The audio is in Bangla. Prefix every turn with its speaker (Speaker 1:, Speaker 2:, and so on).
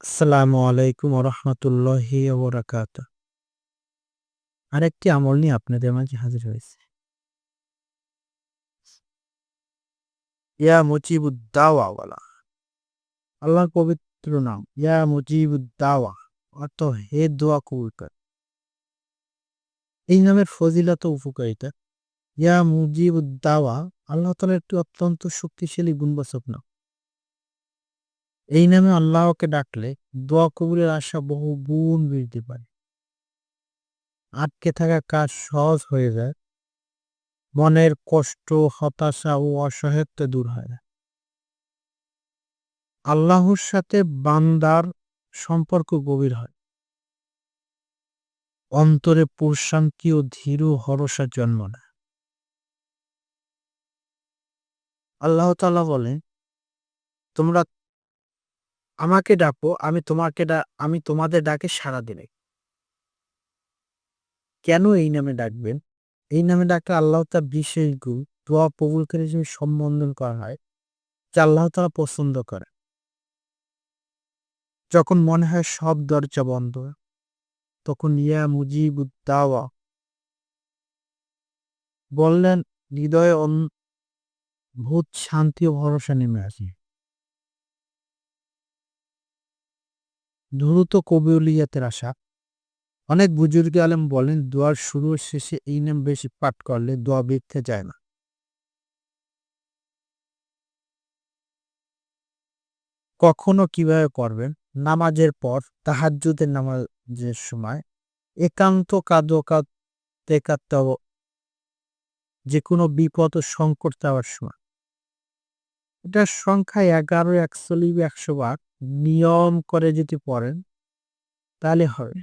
Speaker 1: আসসালামু আলাইকুম ওরহমতুল্লাহি ওবরাকাত। আরেকটি আমল নিয়ে আপনাদের মাঝে হাজির হয়েছে। ইয়া মুজিবুদ দাওয়া ওয়ালা। আল্লাহর পবিত্র নাম ইয়া মুজিবুদ দাওয়া, অর্থ হে দোয়া কবুলকার। এই নামের ফজিলত ও উপকারিতা। ইয়া মুজিবুদ দাওয়া আল্লাহ তাআলার একটি অত্যন্ত শক্তিশালী গুণবাচক নাম। এই নামে আল্লাহকে ডাকলে দোয়া কবুলের আশা বহু গুণ বৃদ্ধি পায়। আটকে থাকা কাজ সহজ হয়ে যায়। মনের কষ্ট, হতাশা ও অসহায়ত্ব দূর হয়। আল্লাহর সাথে বান্দার সম্পর্ক গভীর হয়। অন্তরে প্রশান্তি ও ধীর ভরসা জন্ম নেয়। আল্লাহ তাআলা বলেন, তোমরা আমাকে ডাকো, আমি তোমাদের ডাকে সাড়া দিলে। কেন এই নামে ডাকবেন? এই নামে ডাকলে আল্লাহ তাআলা বিশেষ গুণ দোয়া কবুলকারী হিসেবে সম্বোধন করা হয়, যা আল্লাহ তাআলা পছন্দ করে। যখন মনে হয় সব দরজা বন্ধ, তখন ইয়া মুজিবুদ দাওয়া বললেন, হৃদয়ে ভূত শান্তি ও ভরসা নেমে আসে। দ্রুত কবুলিয়তের আশা। অনেক বুজুর্গ আলেম বলেন, দোয়ার শুরু ও শেষে এই নাম বেশি পাঠ করলে দোয়া বৃথা যায় না। কখনো কিভাবে করবেন? নামাজের পর, তাহাজ্জুদের নামাজের সময়, একান্ত কাঁদতে কাঁদতে যে কোনো বিপদ ও সংকট যাওয়ার সময়। এটার সংখ্যা 11, 41, 100 বার নিয়ম করে যদি পড়েন তাহলে হবে।